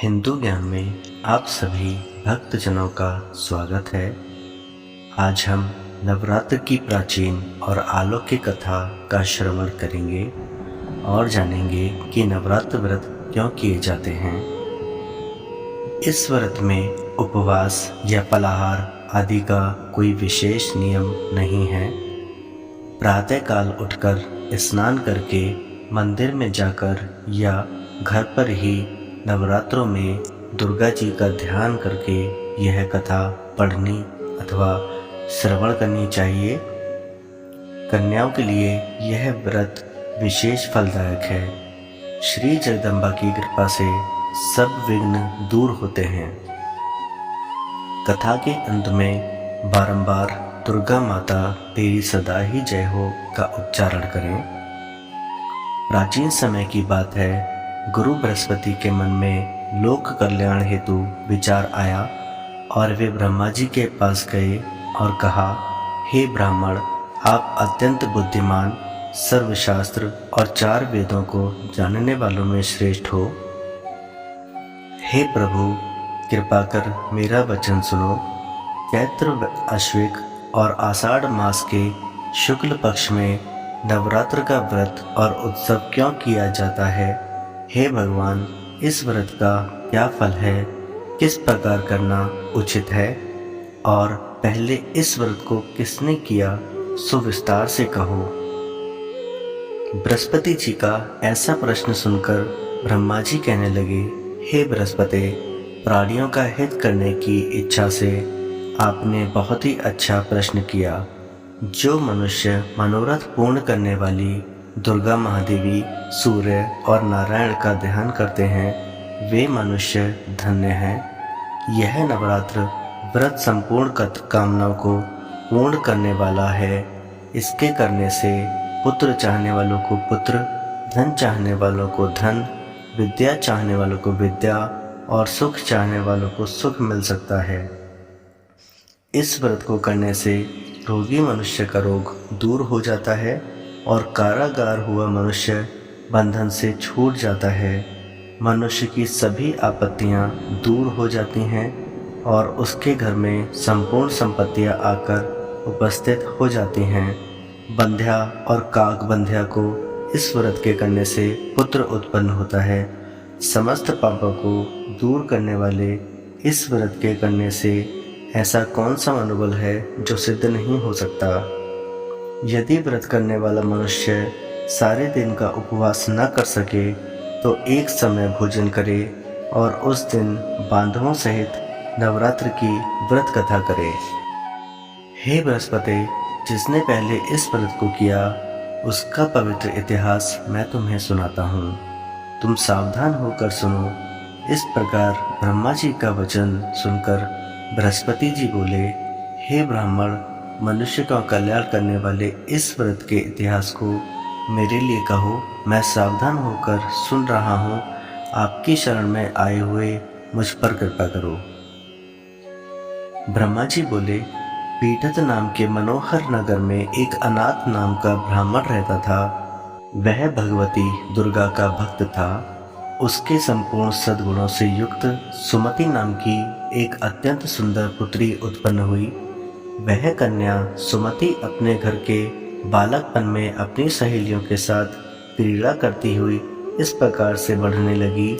हिंदू ज्ञान में आप सभी भक्तजनों का स्वागत है। आज हम नवरात्र की प्राचीन और अलौकिक कथा का श्रवण करेंगे और जानेंगे कि नवरात्र व्रत क्यों किए जाते हैं। इस व्रत में उपवास या फलाहार आदि का कोई विशेष नियम नहीं है। प्रातःकाल उठकर स्नान करके मंदिर में जाकर या घर पर ही नवरात्रों में दुर्गा जी का ध्यान करके यह कथा पढ़नी अथवा श्रवण करनी चाहिए। कन्याओं के लिए यह व्रत विशेष फलदायक है। श्री जगदम्बा की कृपा से सब विघ्न दूर होते हैं। कथा के अंत में बारंबार दुर्गा माता तेरी सदा ही जय हो का उच्चारण करें। प्राचीन समय की बात है, गुरु बृहस्पति के मन में लोक कल्याण हेतु विचार आया और वे ब्रह्मा जी के पास गए और कहा, हे ब्राह्मण, आप अत्यंत बुद्धिमान, सर्वशास्त्र और 4 वेदों को जानने वालों में श्रेष्ठ हो। हे प्रभु, कृपा कर मेरा वचन सुनो। चैत्र, अश्विक और आषाढ़ मास के शुक्ल पक्ष में नवरात्र का व्रत और उत्सव क्यों किया जाता है? हे भगवान, इस व्रत का क्या फल है? किस प्रकार करना उचित है? और पहले इस व्रत को किसने किया, सो विस्तार से कहो। बृहस्पति जी का ऐसा प्रश्न सुनकर ब्रह्मा जी कहने लगे, हे बृहस्पति, प्राणियों का हित करने की इच्छा से आपने बहुत ही अच्छा प्रश्न किया। जो मनुष्य मनोरथ पूर्ण करने वाली दुर्गा महादेवी, सूर्य और नारायण का ध्यान करते हैं, वे मनुष्य धन्य हैं। यह नवरात्र व्रत संपूर्ण कामनाओं को पूर्ण करने वाला है। इसके करने से पुत्र चाहने वालों को पुत्र, धन चाहने वालों को धन, विद्या चाहने वालों को विद्या और सुख चाहने वालों को सुख मिल सकता है। इस व्रत को करने से रोगी मनुष्य का रोग दूर हो जाता है और कारागार हुआ मनुष्य बंधन से छूट जाता है। मनुष्य की सभी आपत्तियां दूर हो जाती हैं और उसके घर में संपूर्ण संपत्तियां आकर उपस्थित हो जाती हैं। बंध्या और काक बंध्या को इस व्रत के करने से पुत्र उत्पन्न होता है। समस्त पापों को दूर करने वाले इस व्रत के करने से ऐसा कौन सा मनोबल है जो सिद्ध नहीं हो सकता। यदि व्रत करने वाला मनुष्य सारे दिन का उपवास न कर सके तो एक समय भोजन करे और उस दिन बांधवों सहित नवरात्र की व्रत कथा करे। हे बृहस्पति, जिसने पहले इस व्रत को किया उसका पवित्र इतिहास मैं तुम्हें सुनाता हूँ। तुम सावधान होकर सुनो। इस प्रकार ब्रह्मा जी का वचन सुनकर बृहस्पति जी बोले, हे ब्राह्मण, मनुष्य का कल्याण करने वाले इस व्रत के इतिहास को मेरे लिए कहो। मैं सावधान होकर सुन रहा हूँ। आपकी शरण में आए हुए मुझ पर कृपा करो। ब्रह्मा जी बोले, पीठत नाम के मनोहर नगर में एक अनाथ नाम का ब्राह्मण रहता था। वह भगवती दुर्गा का भक्त था। उसके संपूर्ण सद्गुणों से युक्त सुमति नाम की एक अत्यंत सुंदर पुत्री उत्पन्न हुई। वह कन्या सुमति अपने घर के बालकपन में अपनी सहेलियों के साथ क्रीड़ा करती हुई इस प्रकार से बढ़ने लगी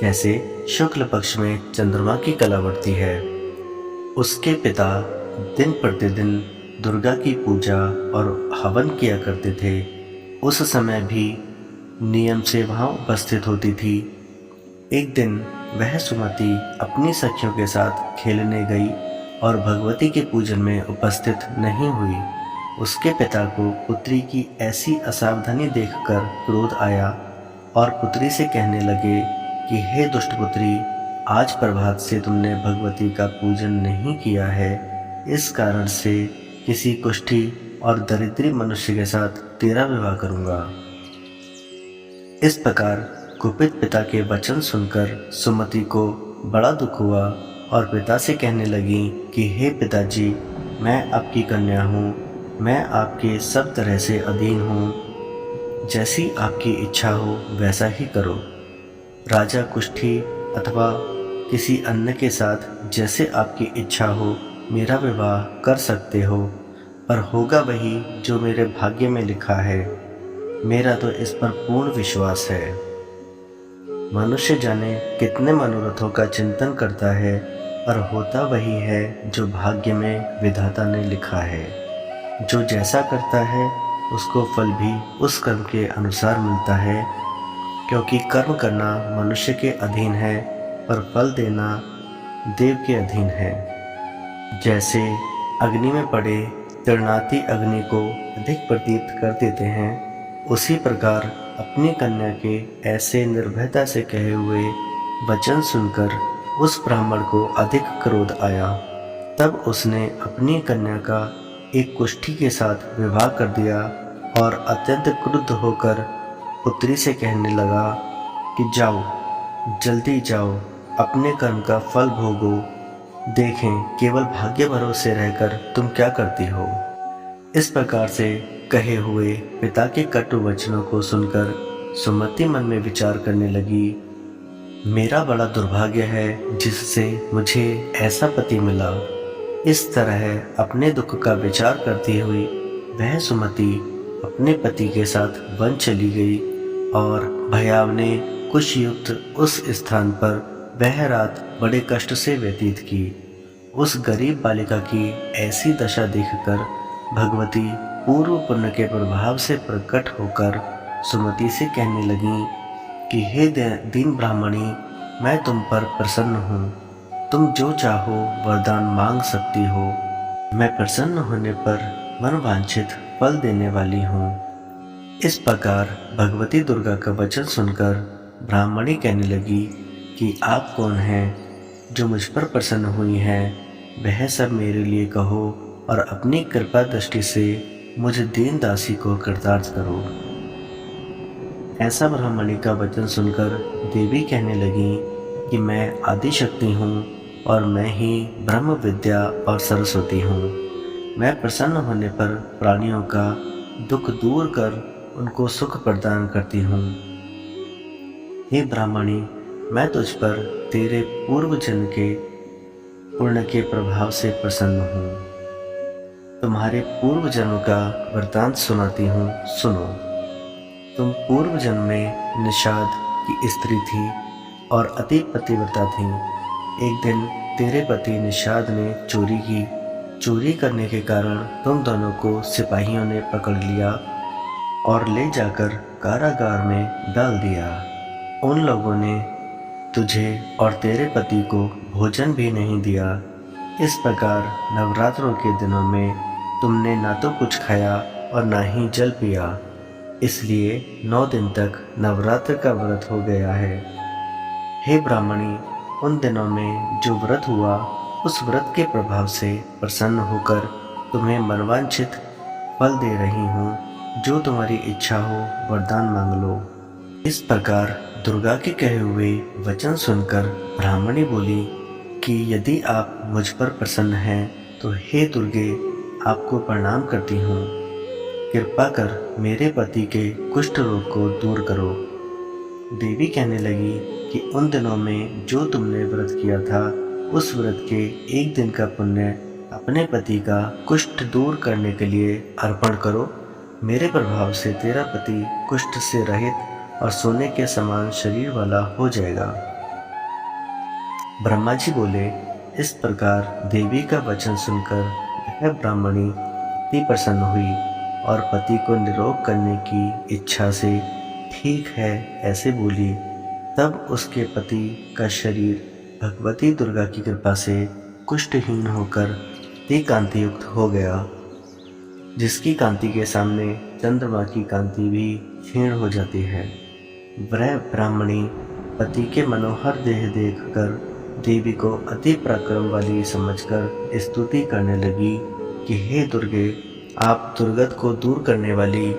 जैसे शुक्ल पक्ष में चंद्रमा की कला बढ़ती है। उसके पिता दिन प्रतिदिन दुर्गा की पूजा और हवन किया करते थे। उस समय भी नियम से वहाँ उपस्थित होती थी। एक दिन वह सुमति अपनी सखियों के साथ खेलने गई और भगवती के पूजन में उपस्थित नहीं हुई। उसके पिता को पुत्री की ऐसी असावधानी देखकर क्रोध आया और पुत्री से कहने लगे कि हे दुष्ट पुत्री, आज प्रभात से तुमने भगवती का पूजन नहीं किया है। इस कारण से किसी कुष्ठी और दरिद्री मनुष्य के साथ तेरा विवाह करूँगा। इस प्रकार कुपित पिता के वचन सुनकर सुमति को बड़ा दुख हुआ और पिता से कहने लगी कि हे पिताजी, मैं आपकी कन्या हूँ। मैं आपके सब तरह से अधीन हूँ। जैसी आपकी इच्छा हो वैसा ही करो। राजा कुष्ठी अथवा किसी अन्य के साथ जैसे आपकी इच्छा हो मेरा विवाह कर सकते हो, पर होगा वही जो मेरे भाग्य में लिखा है। मेरा तो इस पर पूर्ण विश्वास है। मनुष्य जाने कितने मनोरथों का चिंतन करता है, पर होता वही है जो भाग्य में विधाता ने लिखा है। जो जैसा करता है उसको फल भी उस कर्म के अनुसार मिलता है, क्योंकि कर्म करना मनुष्य के अधीन है, पर फल देना देव के अधीन है। जैसे अग्नि में पड़े तृणाती अग्नि को अधिक प्रदीप्त कर देते हैं, उसी प्रकार अपनी कन्या के ऐसे निर्भयता से कहे हुए वचन सुनकर उस ब्राह्मण को अधिक क्रोध आया। तब उसने अपनी कन्या का एक कुष्ठी के साथ विवाह कर दिया और अत्यंत क्रुद्ध होकर पुत्री से कहने लगा कि जाओ, जल्दी जाओ, अपने कर्म का फल भोगो। देखें केवल भाग्य भरोसे रहकर तुम क्या करती हो। इस प्रकार से कहे हुए पिता के कटु वचनों को सुनकर सुमति मन में विचार करने लगी, मेरा बड़ा दुर्भाग्य है जिससे मुझे ऐसा पति मिला। इस तरह अपने दुख का विचार करती हुई वह सुमति अपने पति के साथ वन चली गई और भयावने कुशयुक्त उस स्थान पर वह रात बड़े कष्ट से व्यतीत की। उस गरीब बालिका की ऐसी दशा देखकर भगवती पूर्व पुण्य के प्रभाव से प्रकट होकर सुमति से कहने लगी कि हे दीन ब्राह्मणी, मैं तुम पर प्रसन्न हूँ। तुम जो चाहो वरदान मांग सकती हो। मैं प्रसन्न होने पर मनवांछित फल देने वाली हूँ। इस प्रकार भगवती दुर्गा का वचन सुनकर ब्राह्मणी कहने लगी कि आप कौन हैं जो मुझ पर प्रसन्न हुई हैं, वह सब मेरे लिए कहो और अपनी कृपा दृष्टि से मुझ दीन दासी को कृतार्थ करो। ऐसा ब्राह्मणी का वचन सुनकर देवी कहने लगी कि मैं आदिशक्ति हूँ और मैं ही ब्रह्म विद्या और सरस्वती हूँ। मैं प्रसन्न होने पर प्राणियों का दुख दूर कर उनको सुख प्रदान करती हूँ। हे ब्राह्मणी, मैं तुझ पर तेरे पूर्व जन्म के पुण्य के प्रभाव से प्रसन्न हूँ। तुम्हारे पूर्व जन्म का वृतांत सुनाती हूँ, सुनो। तुम पूर्व जन्म में निषाद की स्त्री थी और अति पतिव्रता थी। एक दिन तेरे पति निषाद ने चोरी की। चोरी करने के कारण तुम दोनों को सिपाहियों ने पकड़ लिया और ले जाकर कारागार में डाल दिया। उन लोगों ने तुझे और तेरे पति को भोजन भी नहीं दिया। इस प्रकार नवरात्रों के दिनों में तुमने ना तो कुछ खाया और ना ही जल पिया। इसलिए 9 दिन तक नवरात्र का व्रत हो गया है। हे ब्राह्मणी, उन दिनों में जो व्रत हुआ उस व्रत के प्रभाव से प्रसन्न होकर तुम्हें मनवांछित फल दे रही हूँ। जो तुम्हारी इच्छा हो वरदान मांग लो। इस प्रकार दुर्गा के कहे हुए वचन सुनकर ब्राह्मणी बोली कि यदि आप मुझ पर प्रसन्न हैं तो हे दुर्गे, आपको प्रणाम करती हूँ। कृपा कर मेरे पति के कुष्ठ रोग को दूर करो। देवी कहने लगी कि उन दिनों में जो तुमने व्रत किया था उस व्रत के एक दिन का पुण्य अपने पति का कुष्ठ दूर करने के लिए अर्पण करो। मेरे प्रभाव से तेरा पति कुष्ठ से रहित और सोने के समान शरीर वाला हो जाएगा। ब्रह्मा जी बोले। इस प्रकार देवी का वचन सुनकर वह ब्राह्मणी अति प्रसन्न हुई और पति को निरोग करने की इच्छा से ठीक है ऐसे बोली। तब उसके पति का शरीर भगवती दुर्गा की कृपा से कुष्ठहीन होकर अति कांति युक्त हो गया, जिसकी कांति के सामने चंद्रमा की कांति भी क्षीण हो जाती है। वह ब्राह्मणी पति के मनोहर देह देखकर देवी को अति पराक्रम वाली समझकर स्तुति करने लगी कि हे दुर्गे, आप दुर्गत को दूर करने वाली,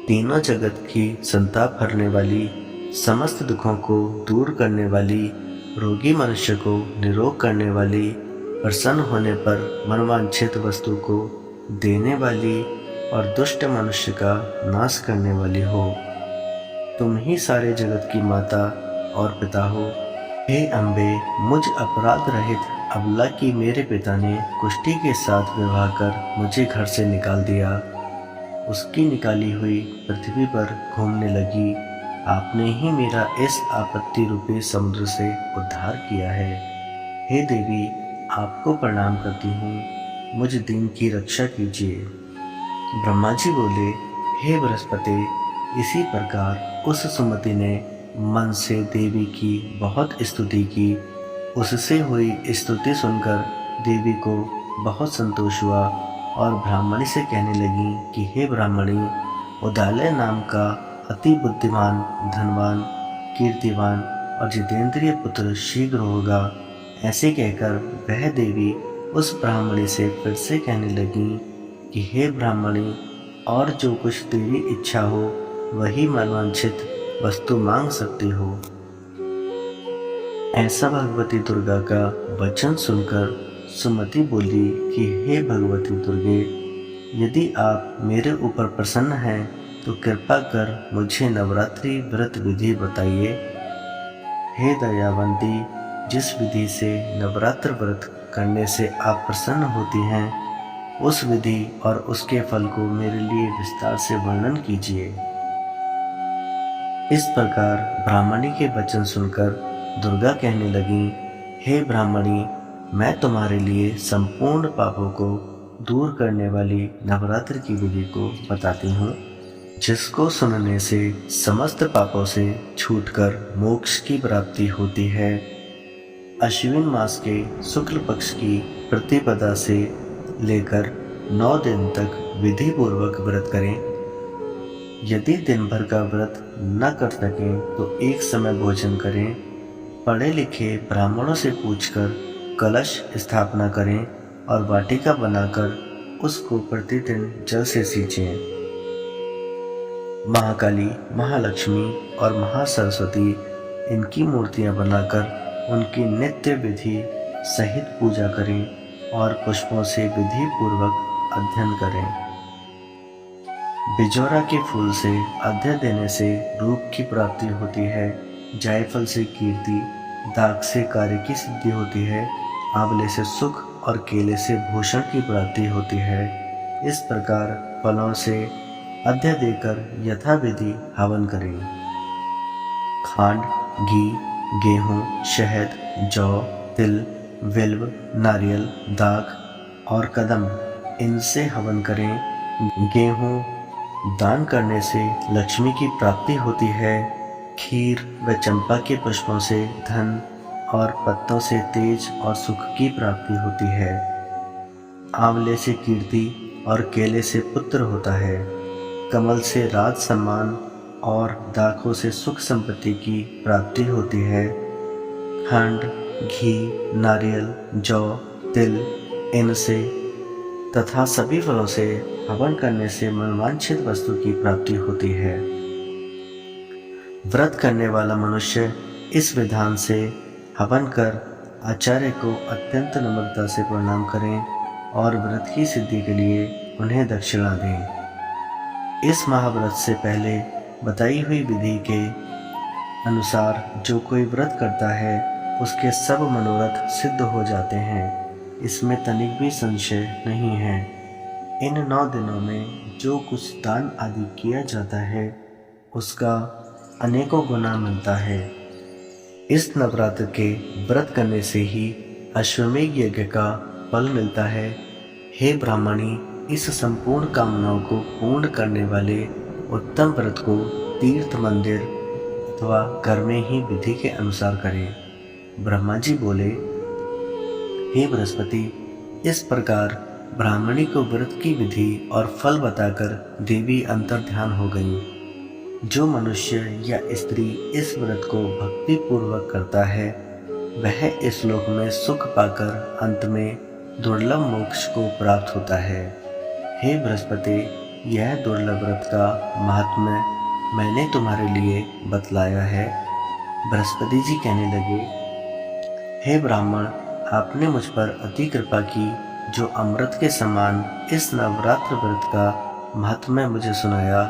तीनों जगत की संताप हरने वाली, समस्त दुखों को दूर करने वाली, रोगी मनुष्य को निरोग करने वाली, प्रसन्न होने पर मनवांछित वस्तु को देने वाली और दुष्ट मनुष्य का नाश करने वाली हो। तुम ही सारे जगत की माता और पिता हो। हे अम्बे, मुझ अपराध रहित अबला की मेरे पिता ने कुष्ठी के साथ विवाह कर मुझे घर से निकाल दिया। उसकी निकाली हुई पृथ्वी पर घूमने लगी। आपने ही मेरा इस आपत्ति रूपी समुद्र से उद्धार किया है। हे देवी, आपको प्रणाम करती हूँ, मुझ दीन की रक्षा कीजिए। ब्रह्मा जी बोले, हे बृहस्पति, इसी प्रकार उस सुमति ने मन से देवी की बहुत स्तुति की। उससे हुई स्तुति सुनकर देवी को बहुत संतोष हुआ और ब्राह्मणी से कहने लगी कि हे ब्राह्मणी, उदालय नाम का अति बुद्धिमान, धनवान, कीर्तिवान और जितेंद्रिय पुत्र शीघ्र होगा। ऐसे कहकर वह देवी उस ब्राह्मणी से फिर से कहने लगी कि हे ब्राह्मणी, और जो कुछ तेरी इच्छा हो वही मनवांछित वस्तु मांग सकती हो। ऐसा भगवती दुर्गा का वचन सुनकर सुमति बोली कि हे भगवती दुर्गे, यदि आप मेरे ऊपर प्रसन्न हैं तो कृपा कर मुझे नवरात्रि व्रत विधि बताइए। हे दयावंती, जिस विधि से नवरात्र व्रत करने से आप प्रसन्न होती हैं, उस विधि और उसके फल को मेरे लिए विस्तार से वर्णन कीजिए। इस प्रकार ब्राह्मणी के वचन सुनकर दुर्गा कहने लगी, हे ब्राह्मणी, मैं तुम्हारे लिए संपूर्ण पापों को दूर करने वाली नवरात्र की विधि को बताती हूँ, जिसको सुनने से समस्त पापों से छूटकर मोक्ष की प्राप्ति होती है। अश्विन मास के शुक्ल पक्ष की प्रतिपदा से लेकर 9 दिन तक विधि पूर्वक व्रत करें। यदि दिन भर का व्रत न कर सकें तो एक समय भोजन करें। पढ़े लिखे ब्राह्मणों से पूछकर कलश स्थापना करें और वाटिका बनाकर उसको प्रतिदिन जल से सींचें। महाकाली, महालक्ष्मी और महासरस्वती, इनकी मूर्तियां बनाकर उनकी नित्य विधि सहित पूजा करें और पुष्पों से विधि पूर्वक अध्ययन करें। बिजौरा के फूल से अर्घ्य देने से रूप की प्राप्ति होती है। जायफल से कीर्ति, दाग से कार्य की सिद्धि होती है। आंवले से सुख और केले से भूषण की प्राप्ति होती है। इस प्रकार फलों से अर्घ्य देकर यथाविधि हवन करें। खांड, घी, गेहूँ, शहद, जौ, तिल, बिल्व, नारियल, दाख और कदम, इनसे हवन करें। गेहूँ दान करने से लक्ष्मी की प्राप्ति होती है। खीर व चंपा के पुष्पों से धन और पत्तों से तेज और सुख की प्राप्ति होती है। आंवले से कीर्ति और केले से पुत्र होता है। कमल से राज सम्मान और दाखों से सुख संपत्ति की प्राप्ति होती है। खंड, घी, नारियल, जौ, तिल, इनसे तथा सभी फलों से हवन करने से मनवांछित वस्तु की प्राप्ति होती है। व्रत करने वाला मनुष्य इस विधान से हवन कर आचार्य को अत्यंत नम्रता से प्रणाम करें और व्रत की सिद्धि के लिए उन्हें दक्षिणा दें। इस महाव्रत से पहले बताई हुई विधि के अनुसार जो कोई व्रत करता है उसके सब मनोरथ सिद्ध हो जाते हैं। इसमें तनिक भी संशय नहीं है। इन 9 दिनों में जो कुछ दान आदि किया जाता है उसका अनेकों गुना मिलता है। इस नवरात्र के व्रत करने से ही अश्वमेध यज्ञ का फल मिलता है। हे ब्राह्मणी, इस संपूर्ण कामनाओं को पूर्ण करने वाले उत्तम व्रत को तीर्थ, मंदिर अथवा घर में ही विधि के अनुसार करें। ब्रह्मा जी बोले, हे बृहस्पति, इस प्रकार ब्राह्मणी को व्रत की विधि और फल बताकर देवी अंतर्ध्यान हो गई। जो मनुष्य या स्त्री इस व्रत को भक्ति पूर्वक करता है वह इस लोक में सुख पाकर अंत में दुर्लभ मोक्ष को प्राप्त होता है। हे बृहस्पति, यह दुर्लभ व्रत का महात्म्य मैंने तुम्हारे लिए बतलाया है। बृहस्पति जी कहने लगे, हे ब्राह्मण, आपने मुझ पर अति कृपा की जो अमृत के समान इस नवरात्र व्रत का महात्म्य मुझे सुनाया।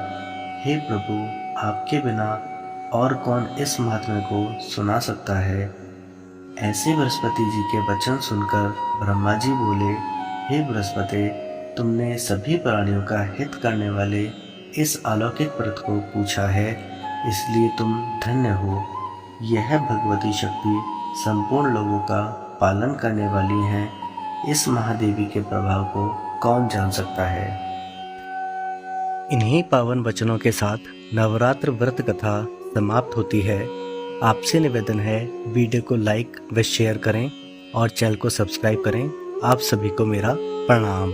हे प्रभु, आपके बिना और कौन इस महात्म्य को सुना सकता है। ऐसे बृहस्पति जी के वचन सुनकर ब्रह्मा जी बोले, हे बृहस्पति, तुमने सभी प्राणियों का हित करने वाले इस अलौकिक व्रत को पूछा है, इसलिए तुम धन्य हो। यह भगवती शक्ति संपूर्ण लोगों का पालन करने वाली है। इस महादेवी के प्रभाव को कौन जान सकता है। इन्हीं पावन वचनों के साथ नवरात्र व्रत कथा समाप्त होती है। आपसे निवेदन है, वीडियो को लाइक व शेयर करें और चैनल को सब्सक्राइब करें। आप सभी को मेरा प्रणाम।